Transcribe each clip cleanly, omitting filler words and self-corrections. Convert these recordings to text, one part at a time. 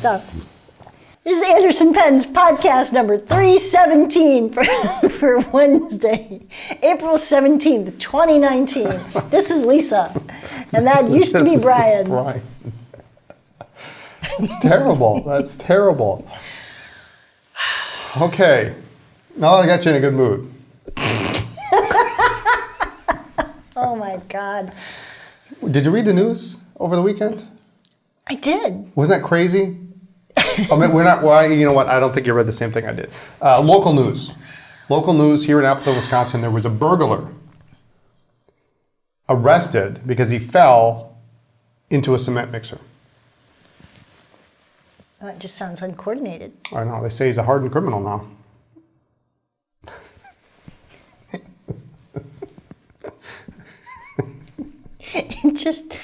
stuff. This is Anderson Pen's podcast number 317 for Wednesday, April 17th, 2019. This is Lisa, and that used to be Brian. Brian. It's terrible. That's terrible. Okay. Now I got you in a good mood. Oh my God. Did you read the news over the weekend? I did. Wasn't that crazy? I mean, we're not. Why? You know what? I don't think you read the same thing I did. Local news. Local news here in Appleton, Wisconsin. There was a burglar arrested because he fell into a cement mixer. Oh, it just sounds uncoordinated. I know. They say he's a hardened criminal now. It just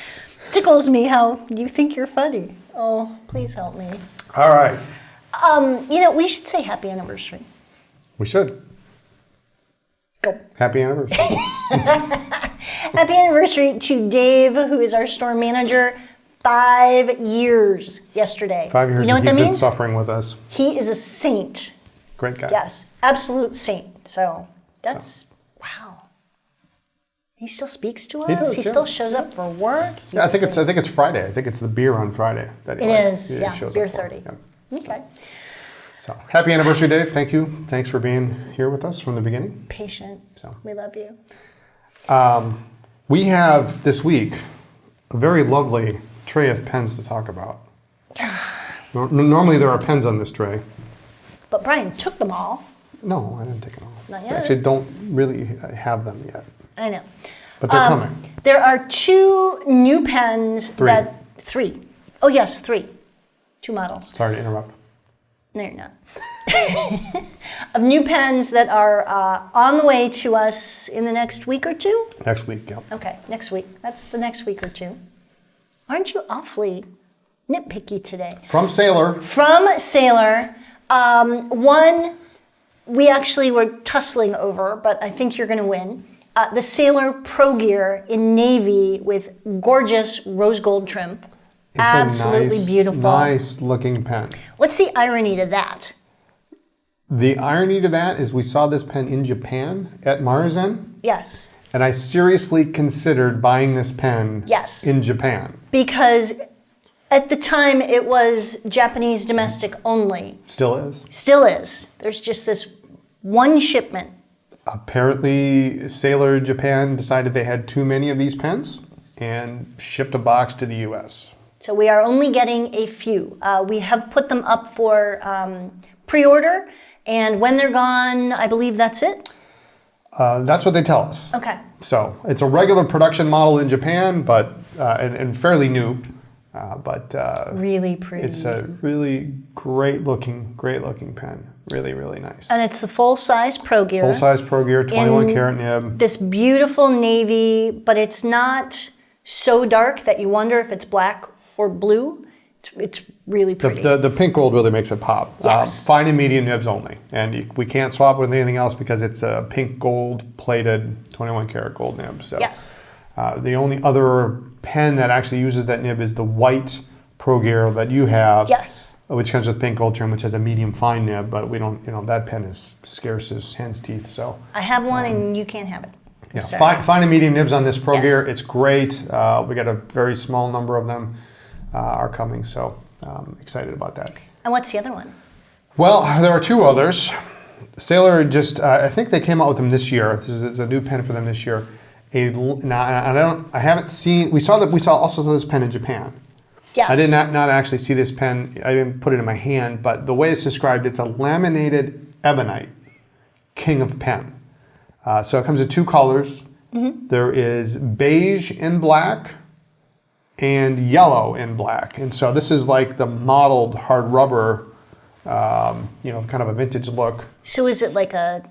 tickles me how you think you're funny. Oh, please help me. All right. We should say happy anniversary. We should. Go. Happy anniversary. Happy anniversary to Dave, who is our store manager. 5 years yesterday. 5 years. You know what that means? He's been suffering with us. He is a saint. Great guy. Yes, absolute saint. So that's, wow. He still speaks to us. He still shows up for work. Yeah, I think it's Friday. I think it's the beer on Friday that he likes. It is. Beer 30. Yeah. Okay. So happy anniversary, Dave. Thank you. Thanks for being here with us from the beginning. Patient. So we love you. We have this week a very lovely tray of pens to talk about. Normally there are pens on this tray. But Brian took them all. No, I didn't take them all. Not yet. I actually don't really have them yet. I know. But they're coming. There are 2 new pens. Three. Oh, yes, 3. 2 models. Sorry to interrupt. No, you're not. Of new pens that are on the way to us in the next week or 2? Next week, yeah. Okay, next week. That's the next week or 2. Aren't you awfully nitpicky today? From Sailor. One we actually were tussling over, but I think you're going to win. The Sailor Progear in navy with gorgeous rose gold trim. It's absolutely beautiful. Nice looking pen. What's the irony to that? The irony to that is we saw this pen in Japan at Marzen. Yes. And I seriously considered buying this pen in Japan. Because at the time it was Japanese domestic only. Still is. Still is. There's just this one shipment. Apparently, Sailor Japan decided they had too many of these pens and shipped a box to the U.S. So we are only getting a few. We have put them up for pre-order, and when they're gone, I believe that's it. That's what they tell us. Okay. So it's a regular production model in Japan, but and fairly new, but really pretty. It's a really great looking pen. Really, really nice. And it's the full-size Progear. Full-size Progear, 21 karat nib. This beautiful navy, but it's not so dark that you wonder if it's black or blue. It's really pretty. The pink gold really makes it pop. Yes. Fine and medium nibs only. And we can't swap with anything else because it's a pink gold plated 21 karat gold nib. So, yes. The only other pen that actually uses that nib is the white Progear that you have. Yes. Which comes with pink gold trim, which has a medium fine nib, but we don't, that pen is scarce as hen's teeth. So I have one and you can't have it. Yeah, fine and medium nibs on this Progear. Yes. It's great. We got a very small number of them are coming, so excited about that. And what's the other one? Well, there are 2 others. Sailor just, I think they came out with them this year. This is a new pen for them this year. I haven't seen. We also saw this pen in Japan. Yes. I did not actually see this pen. I didn't put it in my hand, but the way it's described, it's a laminated Ebonite, king of pen. So it comes in 2 colors. Mm-hmm. There is beige and black and yellow and black. And so this is like the mottled hard rubber, kind of a vintage look. So is it like a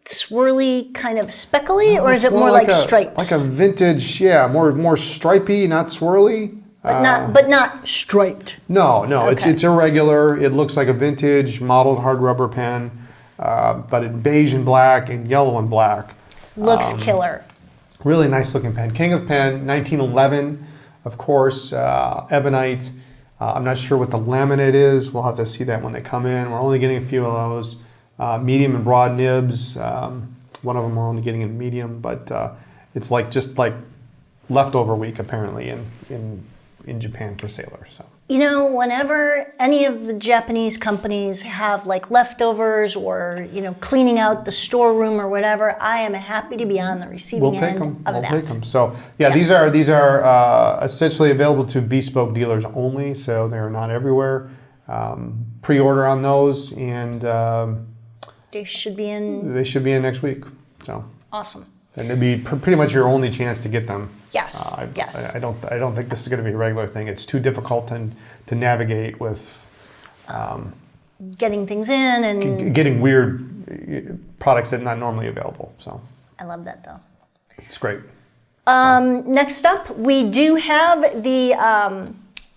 swirly kind of speckly, or is it more like stripes? Like a vintage, more stripy, not swirly. But not striped. No, Okay. it's irregular. It looks like a vintage mottled hard rubber pen, but in beige and black and yellow and black. Looks killer. Really nice looking pen. King of pen, 1911, of course, Ebonite. I'm not sure what the laminate is. We'll have to see that when they come in. We're only getting a few of those. Medium and broad nibs. One of them we're only getting in medium, but it's just like leftover week apparently in Japan for sailors. So. Whenever any of the Japanese companies have like leftovers or, cleaning out the storeroom or whatever, I am happy to be on the receiving end of that. We'll take them. So yeah, yes. these are essentially available to bespoke dealers only, so they're not everywhere. Pre-order on those, and they should be in. They should be in next week. So awesome. And it'd be pretty much your only chance to get them. Yes. Yes. I don't think this is going to be a regular thing. It's too difficult to navigate with getting things in and getting weird products that are not normally available. So I love that though. It's great. Next up, we do have the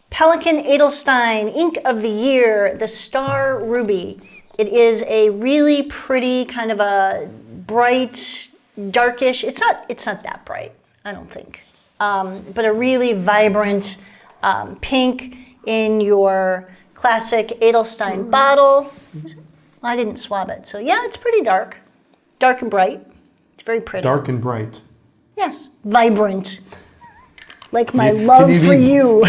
Pelican Adelstein Ink of the Year, the Star Ruby. It is a really pretty kind of a bright, darkish. It's not that bright, I don't think. But a really vibrant pink in your classic Edelstein bottle. I didn't swab it, so yeah, it's pretty dark. Dark and bright. It's very pretty. Dark and bright. Yes, vibrant. Like my love for you.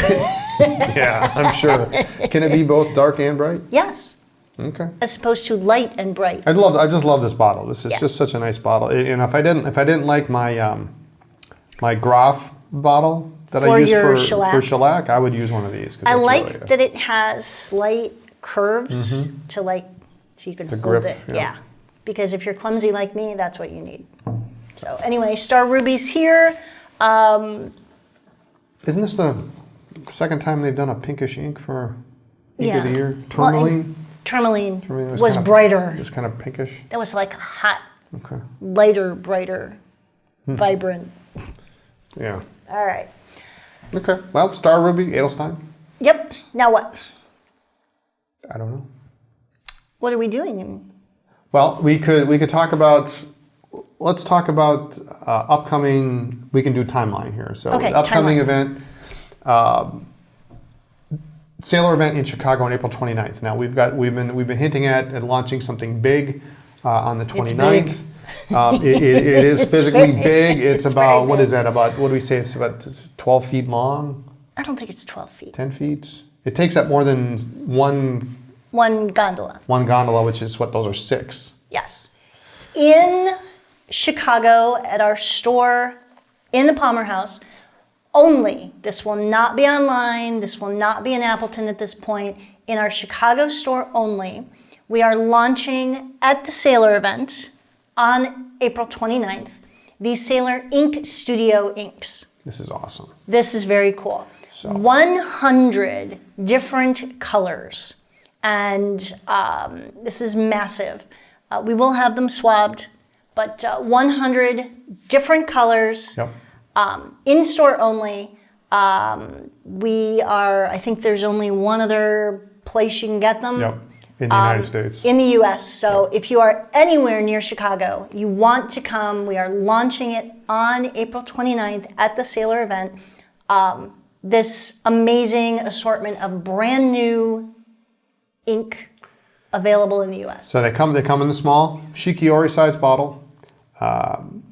Yeah, I'm sure. Can it be both dark and bright? Yes. Okay. As opposed to light and bright. I just love this bottle. This is just such a nice bottle. And if I didn't like my my Graf bottle that I use for shellac, I would use one of these. I like that it has slight curves to so you can hold grip, it. Yeah. Because if you're clumsy like me, that's what you need. So anyway, Star Ruby's here. Isn't this the second time they've done a pinkish ink for Ink of the Year? Tourmaline? Tourmaline was brighter. It was kind of pinkish. That was like a hot, lighter, brighter, vibrant. Yeah. All right. Okay. Well, Star Ruby, Edelstein. Yep. Now what? I don't know. What are we doing? Well, we could talk about. Let's talk about upcoming. We can do timeline here. So upcoming event. Sailor event in Chicago on April 29th. Now we've been hinting at launching something big on the 29th. It is physically big. It's about what is that? About what do we say? It's about 12 feet long. I don't think it's 12 feet. 10 feet. It takes up more than one gondola. One gondola, which is what those are 6. Yes, in Chicago at our store in the Palmer House. Only, this will not be online, this will not be in Appleton at this point, in our Chicago store only, we are launching at the Sailor event on April 29th, the Sailor Ink Studio inks. This is awesome. This is very cool. So. 100 different colors, and this is massive. We will have them swabbed, but 100 different colors. Yep. In-store only. I think there's only one other place you can get them. Yep, in the United States. In the U.S. So if you are anywhere near Chicago, you want to come, we are launching it on April 29th at the Sailor event. This amazing assortment of brand new ink available in the U.S. So they come in the small Shikiori size bottle.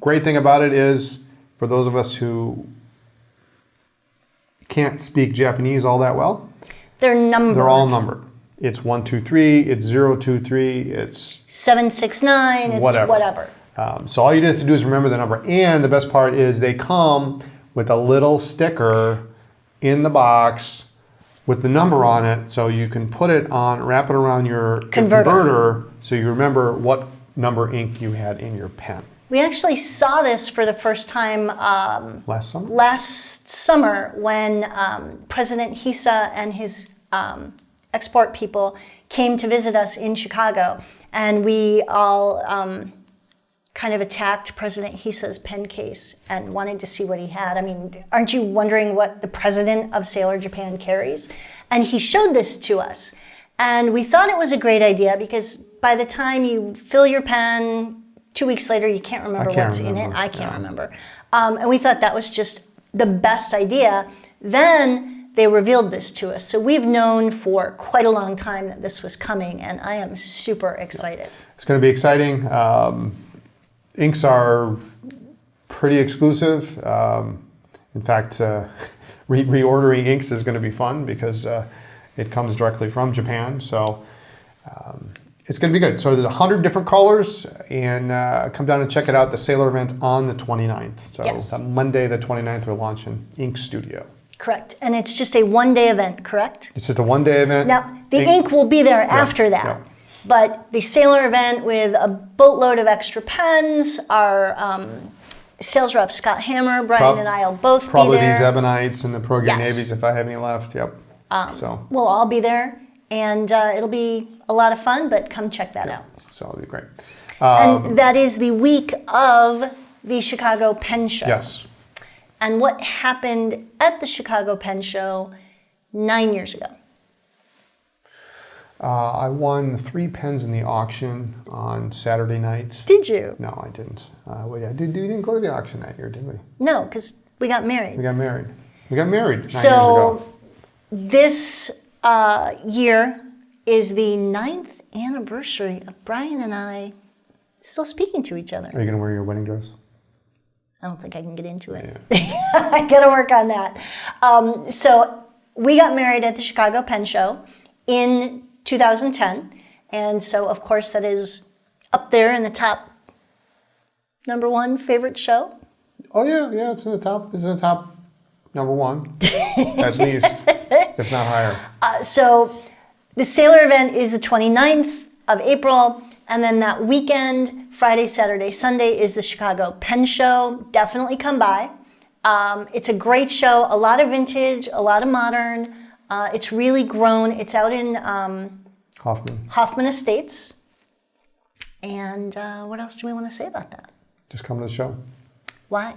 Great thing about it is, for those of us who can't speak Japanese all that well, they're numbered. They're all numbered. It's 1, 2, 3. It's 0, 2, 3. It's 7, 6, 9. It's whatever. So all you have to do is remember the number. And the best part is they come with a little sticker in the box with the number on it, so you can put it on, wrap it around your converter, so you remember what number ink you had in your pen. We actually saw this for the first time last summer when President Hisa and his export people came to visit us in Chicago, and we all kind of attacked President Hisa's pen case and wanted to see what he had. I mean, aren't you wondering what the president of Sailor Japan carries? And he showed this to us, and we thought it was a great idea because by the time you fill your pen, 2 weeks later, you can't remember what's in it. I can't remember. And we thought that was just the best idea. Then they revealed this to us. So we've known for quite a long time that this was coming, and I am super excited. It's going to be exciting. Inks are pretty exclusive. In fact, reordering inks is going to be fun because it comes directly from Japan. So it's going to be good. So there's 100 different colors, and come down and check it out. The Sailor event on the 29th. So Yes. that Monday the 29th, we're launching Ink Studio. Correct. And it's just a one-day event, correct? It's just a one-day event. Now, the ink will be there after that. yeah. But the Sailor event with a boatload of extra pens, our sales rep Scott Hammer, Brian and I will both be Probably there. these Ebonites and the Progear Yes. Navies if I have any left. Yep. So We'll all be there, and it'll be a lot of fun, but come check that out. So it'll be great. And that is the week of the Chicago Pen Show. Yes. And what happened at the Chicago Pen Show 9 years ago? I won 3 pens in the auction on Saturday night. Did you? No, I didn't. We didn't go to the auction that year, did we? No, because we got married. We got married. We got married 9 years So ago. this year is the 9th anniversary of Brian and I still speaking to each other. Are you going to wear your wedding dress? I don't think I can get into it. Yeah. I got to work on that. So we got married at the Chicago Pen Show in 2010. And so, of course, that is up there in the top #1 favorite show. Oh, yeah, it's in the top. It's in the top #1, at least, if not higher. So the Sailor event is the 29th of April. And then that weekend, Friday, Saturday, Sunday, is the Chicago Pen Show. Definitely come by. It's a great show, a lot of vintage, a lot of modern. It's really grown. It's out in Hoffman Estates. And what else do we want to say about that? Just come to the show. Why?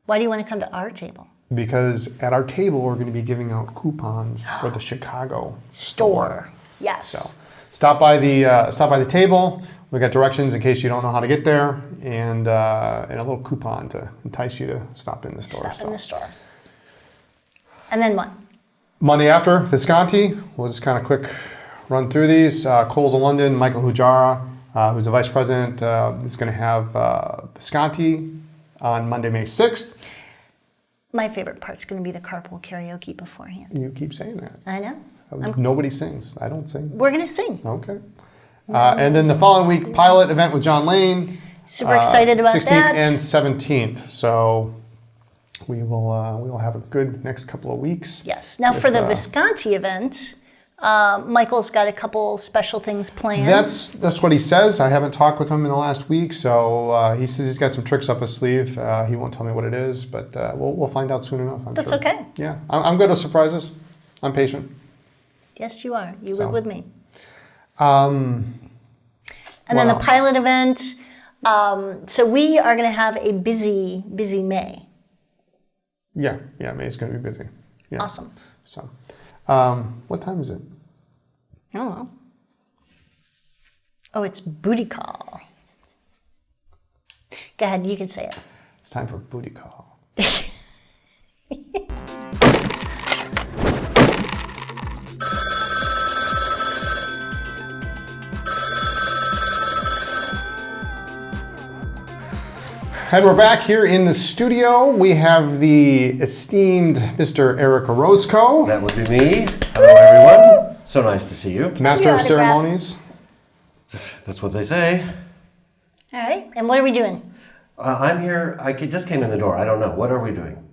Why do you want to come to our table? Because at our table, we're going to be giving out coupons for the Chicago Store. Yes. So stop by the table. We got directions in case you don't know how to get there, and a little coupon to entice you to stop in the store. Stop in the store. And then what? Monday after, Visconti. We'll just kind of quick run through these. Coles of London, Michael Hujara, who's the vice president, is going to have Visconti on Monday, May 6th. My favorite part's going to be the carpool karaoke beforehand. You keep saying that. I know. Nobody sings. I don't sing. We're going to sing. Okay. And then the following week, pilot event with John Lane. Super excited about 16th that. and 17th. So we will have a good next couple of weeks. Yes. Now for the Visconti event, Michael's got a couple special things planned. That's what he says. I haven't talked with him in the last week, so he says he's got some tricks up his sleeve. He won't tell me what it is, but we'll find out soon enough. That's sure. okay. Yeah, I'm good with surprises. I'm patient. Yes, you are. You live with me. And And then the pilot event. So we are going to have a busy May. Yeah, May's going to be busy. Yeah. Awesome. So, what time is it? I don't know. Oh, it's booty call. Go ahead, you can say it. It's time for booty call. And we're back here in the studio. We have the esteemed Mr. Eric Orozco, That would be me. Hello, everyone. So nice to see you. Master of autograph. Ceremonies. That's what they say. All right, and what are we doing? I'm here. Just came in the door. I don't know. What are we doing?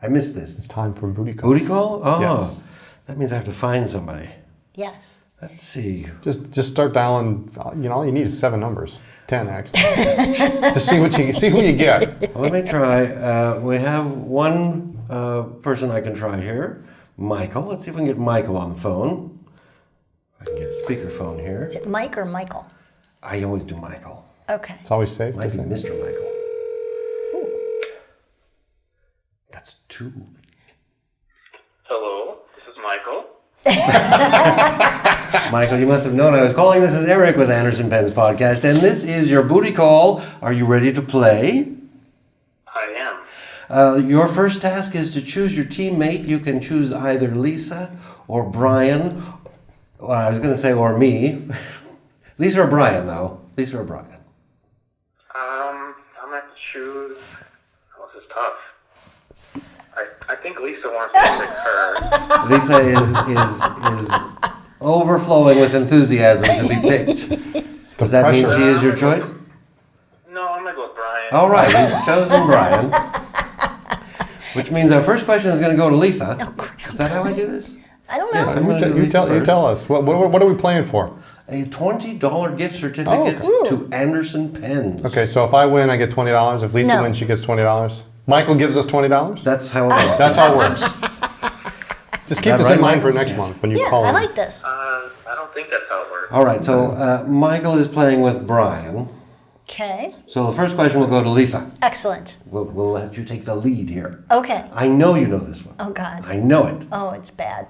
I missed this. It's time for booty call. Booty call? Oh, Yes. That means I have to find somebody. Yes. Let's see. Just start dialing. All you need is 7 numbers. 10 actually. Just see who you get. Well, let me try. We have one person I can try here. Michael. Let's see if we can get Michael on the phone. I can get a speakerphone here. Is it Mike or Michael? I always do Michael. Okay. It's always safe. Might to be say. Mr. Michael. That's 2. Hello, this is Michael. Michael, you must have known I was calling. This is Eric with Anderson Penn's podcast, and this is your booty call. Are you ready to play? I am. Your first task is to choose your teammate. You can choose either Lisa or Brian. Well, I was going to say or me. Lisa or Brian, though. Lisa or Brian. I'm going to choose... Oh, this is tough. I think Lisa wants me to pick her. Lisa is overflowing with enthusiasm to be picked. Does that mean she is your choice? No, I'm going to go with Brian. All right, he's chosen Brian. Which means our first question is going to go to Lisa. Oh, crap. Is that how I do this? I don't know. Yes, I'm going to do Lisa You first. tell us. What are we playing for? A $20 gift certificate okay. to Anderson Pens. Okay, so if I win, I get $20. If Lisa No. wins, she gets $20. Michael gives us $20. That's how it works. That's how it works. Just keep that this right, in mind for Michael? next Yes. month when you Yeah, call I in. like this. I don't think that's how it works. All right, so Michael is playing with Brian. Okay. So the first question will go to Lisa. Excellent. We'll let you take the lead here. Okay. I know you know this one. Oh, God. I know it. Oh, it's bad.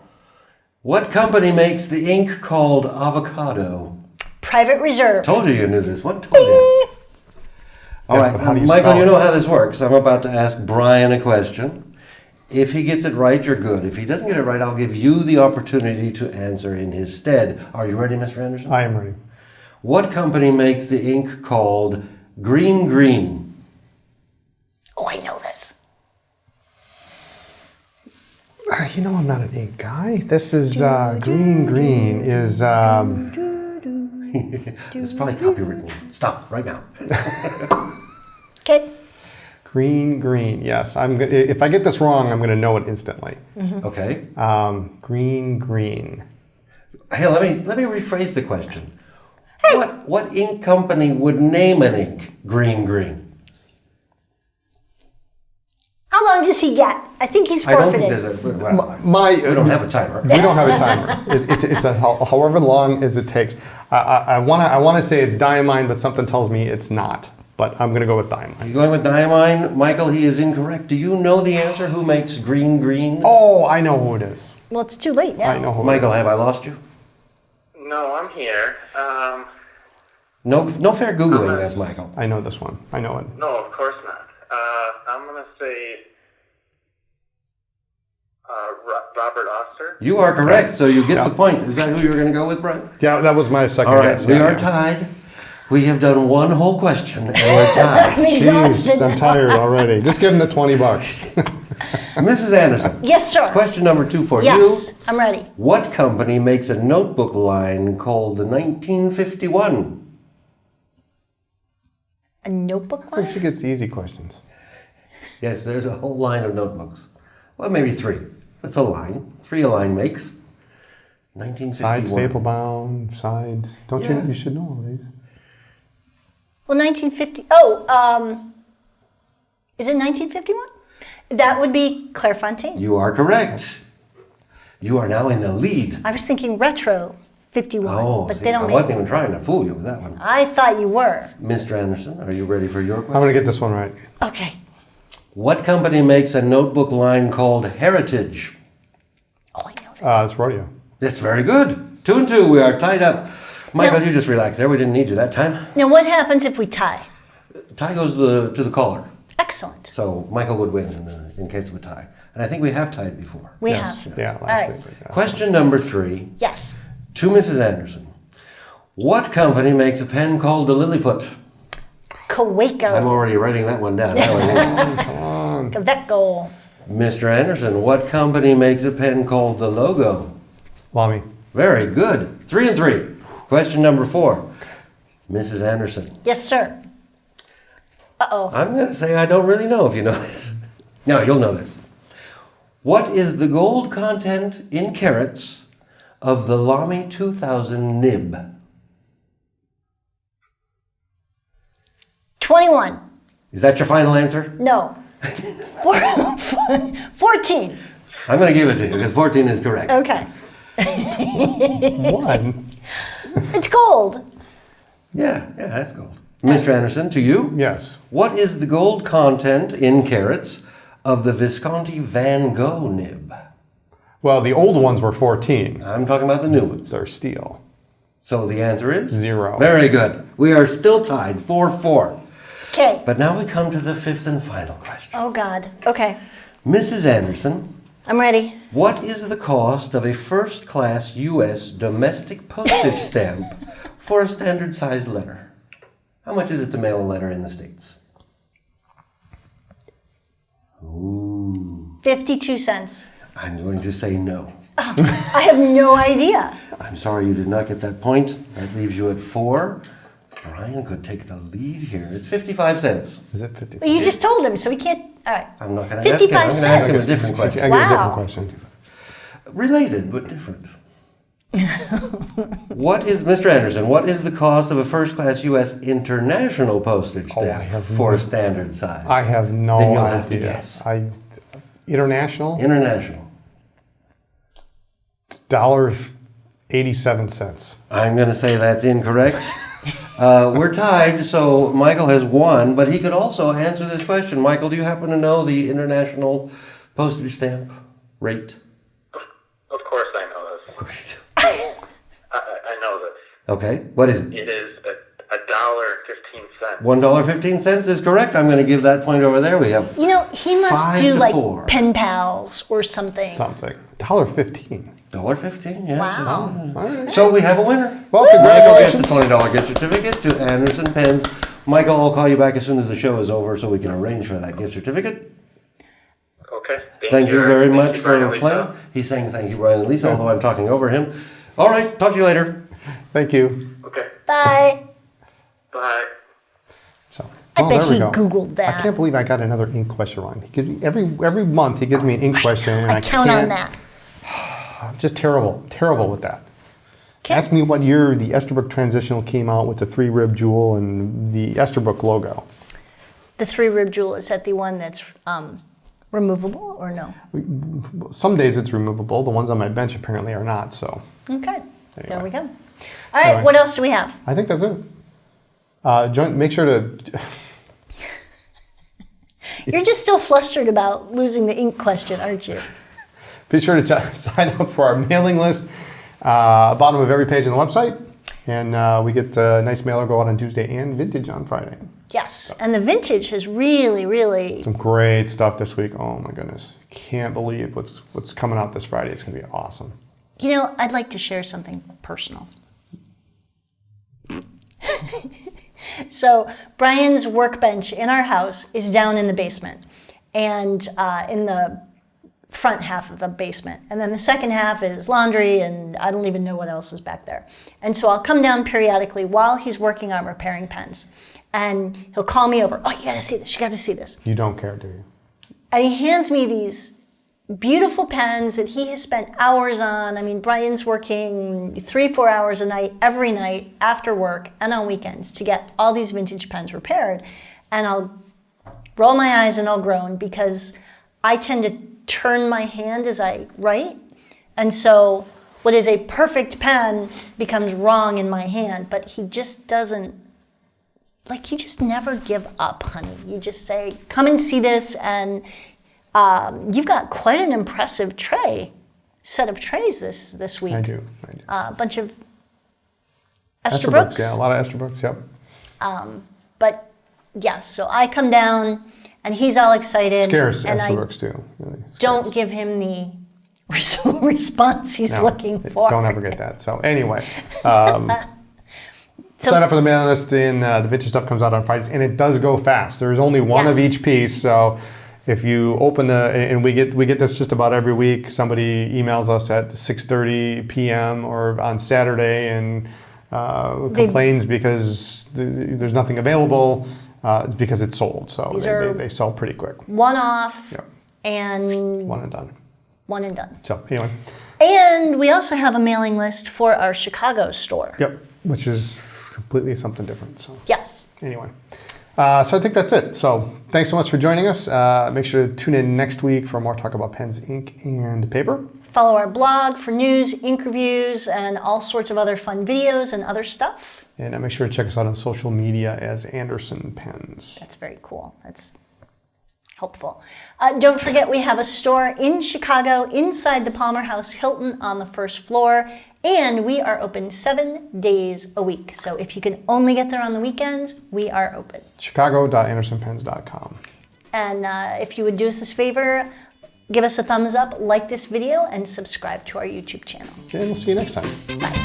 What company makes the ink called avocado? Private Reserve. Told you knew this one. Told you. All Yes, right, but how do you Michael, spell you it? know how this works. I'm about to ask Brian a question. If he gets it right, you're good. If he doesn't get it right, I'll give you the opportunity to answer in his stead. Are you ready, Mr. Anderson? I am ready. What company makes the ink called Green Green? Oh, I know this. You know I'm not an ink guy. This is green is It's probably copywritten. Stop right now. Okay. green. Yes, if I get this wrong, I'm going to know it instantly. Okay. Green. Hey, let me rephrase the question. What ink company would name an ink Green? How long does he get? I think he's I don't forfeiting. think there's a. Well, We we don't have a timer. We don't have a timer. It's however long as it takes. I want to say it's diamine, but something tells me it's not. But I'm going to go with diamine. He's going with diamine. Michael, he is incorrect. Do you know the answer? Who makes Green? Oh, I know who it is. Well, it's too late now. I know who Michael, it is. have I lost you? No, I'm here. No fair Googling this, Michael. I know this one. I know it. No, of course not. I'm going to say Robert Oster. You are correct, so you get the point. Is that who you were going to go with, Brian? Yeah, that was my second All right, guess. we Yeah, are yeah. tied. We have done one whole question, and we're tied. I'm exhausted. Jeez, I'm tired already. Just give him the $20. Mrs. Anderson, Yes, sir. question number 2 for Yes, you. I'm ready. What company makes a notebook line called the 1951? A notebook I think line? she gets the easy questions. Yes, there's a whole line of notebooks. Well, maybe 3. That's a line. 3 a line makes. 1951. Side staple bound, side. Don't Yeah. you should know all these. Well, 1950. Oh, is it 1951? That would be Clairefontaine. You are correct. You are now in the lead. I was thinking retro 51, but see, they don't I make. wasn't even trying to fool you with that one. I thought you were. Mr. Anderson, are you ready for your I'm question? going to get this one right. Okay. What company makes a notebook line called Heritage? Oh, I know this. It's rodeo. That's very good. 2 and 2, we are tied up. Michael, No. you just relax there. We didn't need you that time. Now, what happens if we tie? Tie goes to the caller. Excellent. So Michael would win in case of a tie. And I think we have tied before. We Yes. have. Yeah, All last right. week. Yeah. Question number 3 Yes. to Mrs. Anderson. What company makes a pen called the Lilliput? Kawaco. I'm already writing that one down. Kaveco. Mr. Anderson, what company makes a pen called the Logo? Lamy. Very good. 3 and 3. Question number 4. Mrs. Anderson. Yes, sir. Uh-oh. I'm going to say I don't really know if you know this. No, you'll know this. What is the gold content in carats of the Lamy 2000 nib? 21. Is that your final answer? No. 14. I'm going to give it to you because 14 is correct. Okay. One. It's gold. Yeah, that's gold. Mr. Anderson, to you. Yes. What is the gold content in carats of the Visconti Van Gogh nib? Well, the old ones were 14. I'm talking about the new ones. They're steel. So the answer is? 0. Very good. We are still tied 4-4. Okay. But now we come to the fifth and final question. Oh, God. Okay. Mrs. Anderson, I'm ready. what is the cost of a first-class U.S. domestic postage stamp for a standard-sized letter? How much is it to mail a letter in the States? Ooh. 52 cents. I'm going to say no. I have no idea. I'm sorry you did not get that point. That leaves you at 4. Brian could take the lead here. It's 55 cents. Is it 50? Well, you just told him, so we can't. All right. I'm not going to ask him. 55 I'm going to ask him a cents. different question. I get a Wow. different question. Related, but different. What is, Mr. Anderson, what is the cost of a first-class U.S. international postage Oh, I stamp have for no- standard size? I have no Then you'll idea. have to guess. International? International. $1.87. I'm going to say that's incorrect. We're tied, so Michael has won, but he could also answer this question. Michael, do you happen to know the international postage stamp rate? Of course I know this. Of course you do. I know this. Okay, what is it? It is $1.15. $1.15 is correct. I'm going to give that point over there. We have You know, he must 5 do to like 4. pen pals or something. Something. $1.15. $1.15, yes. Wow. All right. So we have a winner. Well, Michael congratulations. gets a $20 gift certificate to Anderson Pens. Michael, I'll call you back as soon as the show is over so we can arrange for that gift certificate. Okay. Thank you very Thank much you, for Brian and Lisa. playing. He's saying thank you, Brian and Lisa, although I'm talking over him. All right, talk to you later. Thank you. Okay. Bye. Bye. So, I bet there we he go. Googled that. I can't believe I got another ink question wrong. He gives me, every month he gives me an ink question, and I count can't. on that. I'm just terrible with that. Okay. Ask me what year the Esterbrook Transitional came out with the 3-rib jewel and the Esterbrook logo. The 3-rib jewel, is that the one that's removable or no? Some days it's removable. The ones on my bench apparently are not. So Okay. There Anyway. we go. All right. Anyway. What else do we have? I think that's it. Make sure to. You're just still flustered about losing the ink question, aren't you? Be sure to sign up for our mailing list. Bottom of every page on the website. And we get a nice mailer go out on Tuesday and vintage on Friday. Yes. And the vintage has really. Some great stuff this week. Oh my goodness. Can't believe what's coming out this Friday. It's going to be awesome. You know, I'd like to share something personal. So Brian's workbench in our house is down in the basement and in the front half of the basement. And then the second half is laundry, and I don't even know what else is back there. And so I'll come down periodically while he's working on repairing pens. And he'll call me over. Oh, you gotta see this, you gotta see this. You don't care, do you? And he hands me these beautiful pens that he has spent hours on. I mean, Brian's working 3-4 hours a night, every night, after work and on weekends to get all these vintage pens repaired. And I'll roll my eyes and I'll groan because I tend to turn my hand as I write. And so what is a perfect pen becomes wrong in my hand, but he just doesn't, like, you just never give up, honey. You just say, come and see this, and you've got quite an impressive set of trays this week. I do. A bunch of Esterbrookes. Yeah, a lot of Esterbrookes, yep. But yeah, so I come down and he's all excited. Scarce and Esterbrookes too. Really scarce. don't give him the response he's No, looking for. Don't ever get that. So anyway, sign up for the mailing list, and the vintage stuff comes out on Fridays, and it does go fast. There's only one of Yes. each piece, so if you open and we get this just about every week. Somebody emails us at 6:30 p.m. or on Saturday and complains because there's nothing available. It's because it's sold, so These are they sell pretty quick. one-off Yep. and One and done. one and done. So anyway, And we also have a mailing list for our Chicago store. yep, which is completely something different. So. Yes. Anyway, so I think that's it. So thanks so much for joining us. Make sure to tune in next week for more talk about pens, ink, and paper. Follow our blog for news, ink reviews, and all sorts of other fun videos and other stuff. And make sure to check us out on social media as Anderson Pens. That's very cool. That's helpful. Don't forget we have a store in Chicago inside the Palmer House Hilton on the first floor And we are open 7 days a week. So if you can only get there on the weekends, we are open. Chicago.andersonpens.com. And if you would do us this favor, give us a thumbs up, like this video, and subscribe to our YouTube channel. And we'll see you next time. Bye.